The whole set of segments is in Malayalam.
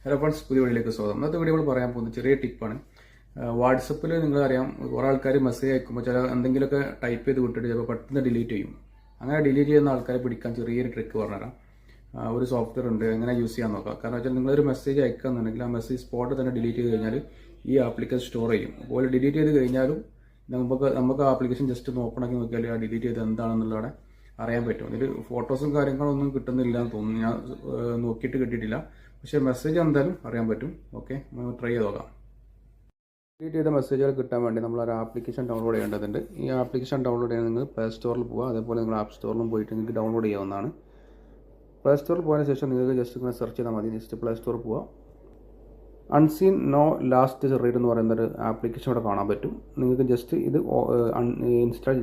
ഹലോ ഫ്രണ്ട്സ്, പുതിയ വീഡിയോയിലേക്ക് സ്വാഗതം. ഇന്നത്തെ വീഡിയോ നമ്മൾ പറയാൻ പോകുന്നത് ചെറിയ ടിപ്പാണ്. വാട്സപ്പിൽ നിങ്ങൾക്കറിയാം, കുറേ ആൾക്കാർ മെസ്സേജ് അയക്കുമ്പോൾ ചില എന്തെങ്കിലുമൊക്കെ ടൈപ്പ് ചെയ്ത് വിട്ടിട്ട് ചിലപ്പോൾ പെട്ടെന്ന് ഡിലീറ്റ് ചെയ്യും. അങ്ങനെ ഡിലീറ്റ് ചെയ്യുന്ന ആൾക്കാരെ പിടിക്കാൻ ചെറിയൊരു ട്രിക്ക് പറഞ്ഞുതരാം. ഒരു സോഫ്റ്റ്വെയർ ഉണ്ട്, എങ്ങനെ യൂസ് ചെയ്യാൻ നോക്കാം. കാരണം വെച്ചാൽ നിങ്ങളൊരു മെസ്സേജ് അയക്കുകയെന്നുണ്ടെങ്കിൽ ആ മെസ്സേജ് സ്പോട്ട് തന്നെ ഡിലീറ്റ് ചെയ്ത് കഴിഞ്ഞാൽ ഈ ആപ്ലിക്കേഷൻ സ്റ്റോർ ചെയ്യും. അതുപോലെ ഡിലീറ്റ് ചെയ്ത് കഴിഞ്ഞാലും നമുക്ക് ആ ആപ്ലിക്കേഷൻ ജസ്റ്റ് ഒന്ന് ഓപ്പൺ ആക്കി നോക്കിയാൽ ആ ഡിലീറ്റ് ചെയ്ത് എന്താണെന്നുള്ളതാണ് അറിയാൻ പറ്റും. ഇതിൽ ഫോട്ടോസും കാര്യങ്ങളൊന്നും കിട്ടുന്നില്ല എന്ന് തോന്നുന്നു. ഞാൻ നോക്കിയിട്ട് കിട്ടിയിട്ടില്ല. പക്ഷേ മെസ്സേജ് എന്തായാലും അറിയാൻ പറ്റും. ഓക്കെ, നമുക്ക് ട്രൈ ചെയ്ത് നോക്കാം. ഡിലീറ്റ് ചെയ്ത മെസ്സേജുകൾ കിട്ടാൻ വേണ്ടി നമ്മൾ ഒരു ആപ്ലിക്കേഷൻ ഡൗൺലോഡ് ചെയ്യേണ്ടതുണ്ട്. ഈ ആപ്ലിക്കേഷൻ ഡൗൺലോഡ് ചെയ്യാൻ നിങ്ങൾ പ്ലേ സ്റ്റോറിൽ പോവുക. അതേപോലെ നിങ്ങൾ ആപ്പ് സ്റ്റോറിലും പോയിട്ട് നിങ്ങൾക്ക് ഡൗൺലോഡ് ചെയ്യാവുന്നതാണ്. പ്ലേ സ്റ്റോറിൽ പോയതിനു ശേഷം നിങ്ങൾക്ക് ജസ്റ്റ് ഇങ്ങനെ സെർച്ച് ചെയ്താൽ മതി. ജസ്റ്റ് പ്ലേ സ്റ്റോറിൽ പോവുക. അൺസീൻ നോ ലാസ്റ്റ് റീഡ് എന്ന് പറയുന്ന ഒരു ആപ്ലിക്കേഷൻ ഇവിടെ കാണാൻ പറ്റും. നിങ്ങൾക്ക് ജസ്റ്റ് ഇത്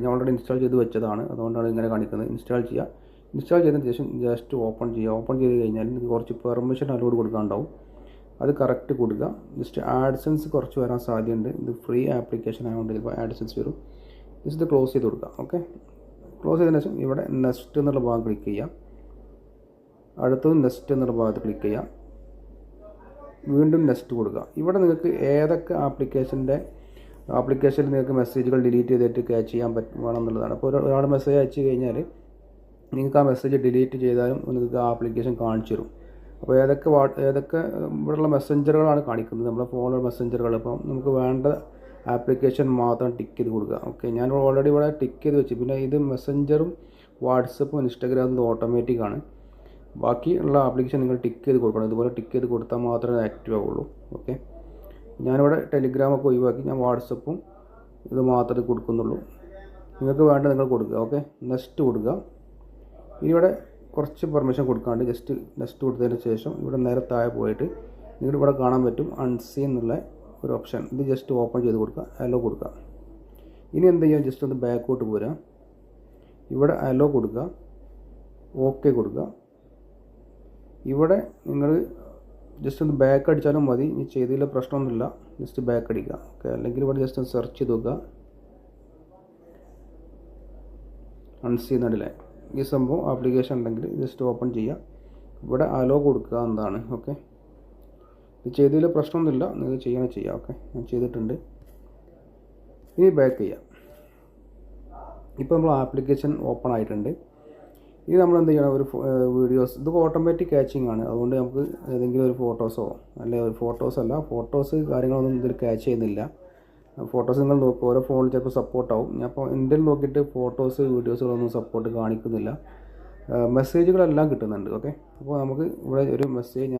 ഞാൻ ഓൾറെഡി ഇൻസ്റ്റാൾ ചെയ്ത് വെച്ചതാണ്, അതുകൊണ്ടാണ് ഇങ്ങനെ കാണിക്കുന്നത്. ഇൻസ്റ്റാൾ ചെയ്യുക. ഇൻസ്റ്റാൾ ചെയ്തതിന് ശേഷം ജസ്റ്റ് ഓപ്പൺ ചെയ്യുക. ഓപ്പൺ ചെയ്ത് കഴിഞ്ഞാൽ നിങ്ങൾക്ക് കുറച്ച് പെർമിഷൻ അലോഡ് കൊടുക്കാനുണ്ടാവും. അത് കറക്റ്റ് കൊടുക്കുക. ജസ്റ്റ് ആഡ്സെൻസ് കുറച്ച് വരാൻ സാധ്യതയുണ്ട്. ഇത് ഫ്രീ ആപ്ലിക്കേഷൻ ആയതുകൊണ്ട് ചിലപ്പോൾ ആഡ്സെൻസ് വരും. ജസ്റ്റ് ഇത് ക്ലോസ് ചെയ്ത് കൊടുക്കുക. ഓക്കെ, ക്ലോസ് ചെയ്തതിന് ശേഷം ഇവിടെ നെക്സ്റ്റ് എന്നുള്ള ഭാഗം ക്ലിക്ക് ചെയ്യുക. അടുത്തത് നെക്സ്റ്റ് എന്നുള്ള ഭാഗത്ത് ക്ലിക്ക് ചെയ്യുക. വീണ്ടും നെക്സ്റ്റ് കൊടുക്കുക. ഇവിടെ നിങ്ങൾക്ക് ഏതൊക്കെ ആപ്ലിക്കേഷനിൽ നിങ്ങൾക്ക് മെസ്സേജുകൾ ഡിലീറ്റ് ചെയ്തിട്ട് ക്യാച്ച് ചെയ്യാൻ വേണമെന്നുള്ളതാണ്. അപ്പോൾ ഒരാൾ മെസ്സേജ് അയച്ചു കഴിഞ്ഞാൽ നിങ്ങൾക്ക് ആ മെസ്സേജ് ഡിലീറ്റ് ചെയ്താലും നിങ്ങൾക്ക് ആ ആപ്ലിക്കേഷൻ കാണിച്ചു തരും. അപ്പോൾ ഏതൊക്കെ ഇവിടെയുള്ള മെസ്സഞ്ചറുകളാണ് കാണിക്കുന്നത്, നമ്മുടെ ഫോണിലുള്ള മെസ്സഞ്ചറുകൾ. അപ്പം നമുക്ക് വേണ്ട ആപ്ലിക്കേഷൻ മാത്രം ടിക്ക് ചെയ്ത് കൊടുക്കുക. ഓക്കെ, ഞാൻ ഓൾറെഡി ഇവിടെ ടിക്ക് ചെയ്ത് വെച്ചു. പിന്നെ ഇത് മെസ്സഞ്ചറും വാട്സപ്പും ഇൻസ്റ്റാഗ്രാമും ഓട്ടോമാറ്റിക്കാണ്. ബാക്കിയുള്ള ആപ്ലിക്കേഷൻ നിങ്ങൾ ടിക്ക് ചെയ്ത് കൊടുക്കണം. ഇതുപോലെ ടിക്ക് ചെയ്ത് കൊടുത്താൽ മാത്രമേ ആക്റ്റീവ് ആവുള്ളൂ. ഓക്കെ, ഞാനിവിടെ ടെലിഗ്രാമൊക്കെ ഒഴിവാക്കി ഞാൻ വാട്സപ്പും ഇത് മാത്രമേ കൊടുക്കുന്നുള്ളൂ. നിങ്ങൾക്ക് വേണ്ട നിങ്ങൾ കൊടുക്കുക. ഓക്കെ, നെക്സ്റ്റ് കൊടുക്കുക. ഇനി ഇവിടെ കുറച്ച് പെർമിഷൻ കൊടുക്കാണ്ട് ജസ്റ്റ് നെക്സ്റ്റ് കൊടുത്തതിന് ശേഷം ഇവിടെ നേരെ താഴെ പോയിട്ട് നിങ്ങൾക്ക് ഇവിടെ കാണാൻ പറ്റും അൺസീൻ എന്നുള്ള ഒരു ഓപ്ഷൻ. ഇത് ജസ്റ്റ് ഓപ്പൺ ചെയ്ത് കൊടുക്കുക, അലോ കൊടുക്കുക. ഇനി എന്ത് ചെയ്യുക, ജസ്റ്റ് ഒന്ന് ബാക്കോട്ട് പോരുക. ഇവിടെ അലോ കൊടുക്കുക, ഓക്കെ കൊടുക്കുക. ഇവിടെ നിങ്ങൾ ജസ്റ്റ് ഒന്ന് ബാക്ക് അടിച്ചാലും മതി. ഇനി ചെയ്തതിൽ പ്രശ്നമൊന്നുമില്ല, ജസ്റ്റ് ബാക്ക് അടിക്കുക. ഓക്കെ, അല്ലെങ്കിൽ ഇവിടെ ജസ്റ്റ് ഒന്ന് സെർച്ച് ചെയ്ത് നോക്കുക. അൺസീൻ എന്നല്ലേ ഈ സംഭവം ആപ്ലിക്കേഷൻ ഉണ്ടെങ്കിൽ ജസ്റ്റ് ഓപ്പൺ ചെയ്യുക. ഇവിടെ അലോ കൊടുക്കുക എന്നതാണ്. ഓക്കെ, ഇത് ചെയ്തതിൽ പ്രശ്നമൊന്നുമില്ല, നിങ്ങൾക്ക് ചെയ്യാം. ഓക്കെ, ഞാൻ ചെയ്തിട്ടുണ്ട്. ഇനി ബാക്ക് ചെയ്യാം. ഇപ്പോൾ നമ്മൾ ആപ്ലിക്കേഷൻ ഓപ്പൺ ആയിട്ടുണ്ട്. ഇനി നമ്മൾ എന്ത് ചെയ്യണം, ഒരു വീഡിയോസ് ഇത് ഓട്ടോമാറ്റിക് ക്യാച്ചിങ് ആണ്. അതുകൊണ്ട് നമുക്ക് ഏതെങ്കിലും ഒരു ഫോട്ടോസോ ഫോട്ടോസ് കാര്യങ്ങളൊന്നും ഇതിൽ ക്യാച്ച് ചെയ്യുന്നില്ല. ഫോട്ടോസ് നിങ്ങൾ നോക്കുക, ഓരോ ഫോണിൽ ചിലപ്പോൾ സപ്പോർട്ടാവും. ഞാൻ അപ്പോൾ എൻ്റെ നോക്കിയിട്ട് വീഡിയോസുകളൊന്നും സപ്പോർട്ട് കാണിക്കുന്നില്ല. മെസ്സേജുകളെല്ലാം കിട്ടുന്നുണ്ട്. ഓക്കെ, അപ്പോൾ നമുക്ക് ഇവിടെ ഒരു മെസ്സേജ്